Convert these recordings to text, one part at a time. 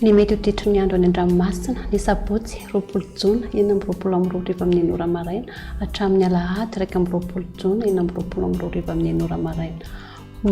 Ny mety ho ditry ny andro any an-dranomasina ny sabotsy 20 jona 4:20 amin'ny ora maraina hatramin'ny alahady 1:20 jona 4:20 amin'ny ora maraina.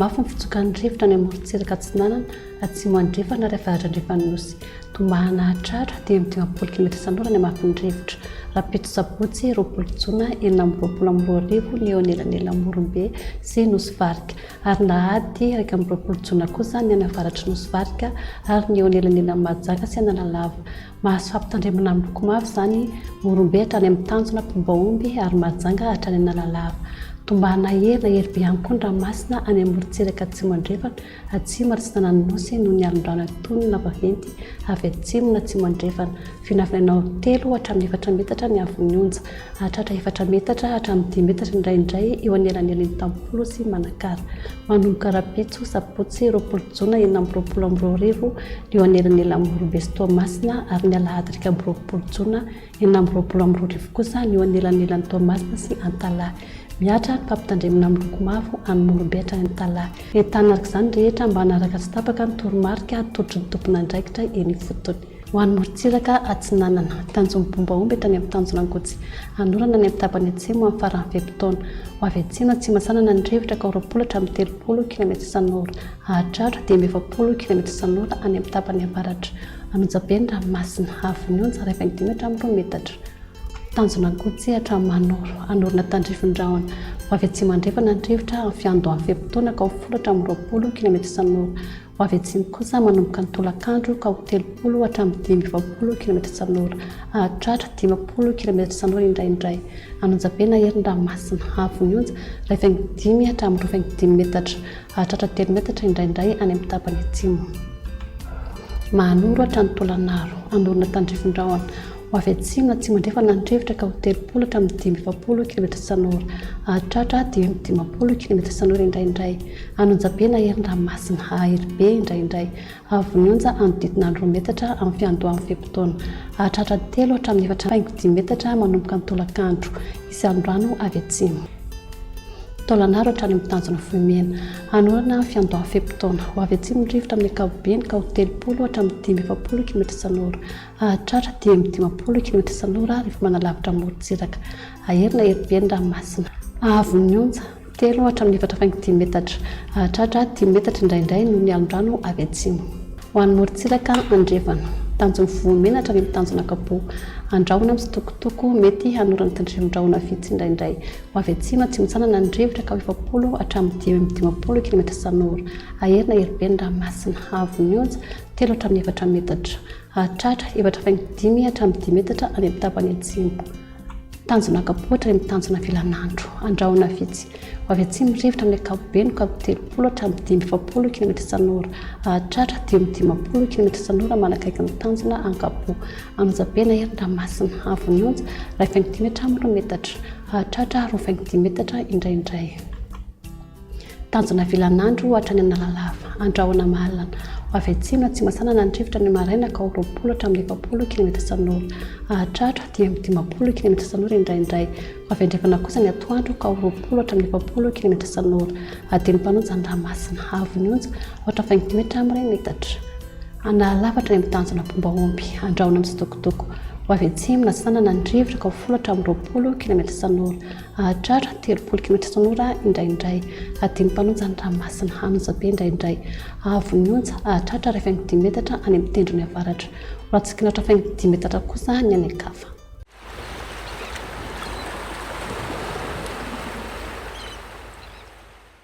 Mafy ny fitsokan'ny rivotra any amorontsiraka atsinanana atsimo andrefana rehefa adrandrefan'ny nosy. Tombahana hatratra dia 10 km/h ny mafy ny rivotra. Rapito sabotsy 20 jona 4:20 ny eo anelan'elamorombe sy nosy varika ary nahady 1:20 jona kosa ny any avaratry nosy varika ary ny eo anelan'elan'ny Madagascar sy analalava. Mahazo fampitandremana amin'ny loko mavo izany morombe hatrany amin'ny tanjona Pombaomby ary Majanga hatrany analalava. Tombahana hery be ihany koa ny ranomasina any amorontsiraka atsimo andrefana atsimo ary tsinanan'ny nosy noho ny alondrano antonony na vaventy avy atsimo na atsimo andrefana. Vinavinaina 3 hatramin'ny 4 metatra ny havin'ny onja, hatratra 4 metatra hatramin'ny 10 metatra indraindray eo anelan'elan'ny Tampolo sy Manakara. Manomboka rapitso sabotsy 20 jona 4:20 eo anelan'elan'ny morombe sy Toamasina ary ny alahady 1:20 jona 4:20 kosa ny eo anelan'elan'ny Toamasina sy Antalahy. Miatra ny fampitandremana amin'ny loko mavo any morombe hatrany Antalahy. Entanina araka izany rehetra mba hanaraka sy tapaka ny toromarika totry ny tompona andraikitra eny fotony. Ho an'ny morontsiraka atsinanana tanjona Pombaomby hatrany amin'ny tanjona Angotsy. Anorana ny amin'ny tapany atsimo amin'ny faran'ny fepitaona. Ho avy atsimo atsimo asanana ny rivotra ka 20 hatramin'ny 30 km/h. Hatratra dia 40 km/h any amin'ny tapany avaratra. Anonjabe ny ranomasina havin'ny onja rehefa 10 hatramin'ny 2 metatra. Tanjona Angotsy hatramin'ny Manoro. Anorana tandrifondrahona. Ho avy atsimo andrefana ny rivotra amin'ny fiandohan'ny fepitaona ka 10 hatramin'ny 20 km/h. Ho avy atsimo kosa manomboka ny tolakandro ka 30 hatramin'ny 20 km/h. Hatratra 10 km/h indraindray. Anonjabe na hery ny ranomasina havin'ny onja rehefa 5 hatramin'ny 10 metatra. Hatratra 3 metatra indraindray any amin'ny tapany atsimo. Manoro hatrany tolanaro. Anorana tandrifondrahona. Ho avy atsimo atsimo andrefana ny rivotra ka 30 hatramin'ny 20 km/h. Hatratra 10 km/h indraindray. Anonjabe na hery ny ranomasina ahery be indraindray. Havin'ny onja anodidina 2 metatra amin'ny fiandohan'ny fepitaona. Hatratra 3 hatramin'ny 10 metatra manomboka ny tolakandro. Isy androano avy atsimo. Tolanaro hatrany amin'ny tanjona Vohimena. Anorana fiandohan'ny fepitaona. Ho avy atsimo ny rivotra amin'ny ankapobeny ka 30 hatramin'ny 20 km/h. Hatratra 10 km/h rehefa manalavitra morontsiraka. Ahery na hery be ny ranomasina. Havin'ny onja 3 hatramin'ny 10 metatra. Hatratra 10 metatra indraindray noho ny alondrano avy atsimo. Ho an'ny morontsiraka andrefana. Tanjona Vohimena hatrany amin'ny tanjona Kapo. Andrahona amin'ny sitokotoko mety hanorana tandrifon-drahona vitsy indraindray. Ho avy atsimo atsimo sanana ny rivotra ka 20 hatramin'ny 10 km/h. Ahery na hery be ny ranomasina. Havin'ny onja 3 hatramin'ny 4 metatra. Hatratra 4,5 hatramin'ny 10 metatra any amin'ny tapany atsimo. Tanjona Kapo hatrany amin'ny tanjona Filanandro. Andrahona vitsy. Ho avy atsimo ny rivotra amin'ny ankapobeny ka 30 hatramin'ny 20 km/h. Hatratra 10 km/h manakaiky ny tanjona Ankapo. Anonjabe na hery ny ranomasina. Havin'ny onja 2 hatramin'ny 2 metatra. Hatratra 2,10 metatra indraindray. Tanjona Filanandro hatrany analalava. Andrahona mahalana. Ho avy atsimo atsimo asanana ny rivotra ny maraina ka 20 hatramin'ny 20 km/h. Hatratra 10 km/h indraindray. Ho avy andrefana kosa ny atoandro ka 20 hatramin'ny 20 km/h. Adiny mpanonja ny ranomasina. Havin'ny onja 20 metatra. Analavatra ny amin'ny tanjona Pombaomby. Andrahona amin'ny sitokotoko. Ho avy atsimo na sanana ny rivotra ka 10 hatramin'ny 20 km/h. Hatratra 30 km/h indraindray. Adiny mpanonja ny ranomasina. Anonjabe indraindray. Havin'ny onja hatratra 10 metatra any amin'ny tendrony avaratra. Raha tsy kinatra 10 metatra kosa ny any ankafa.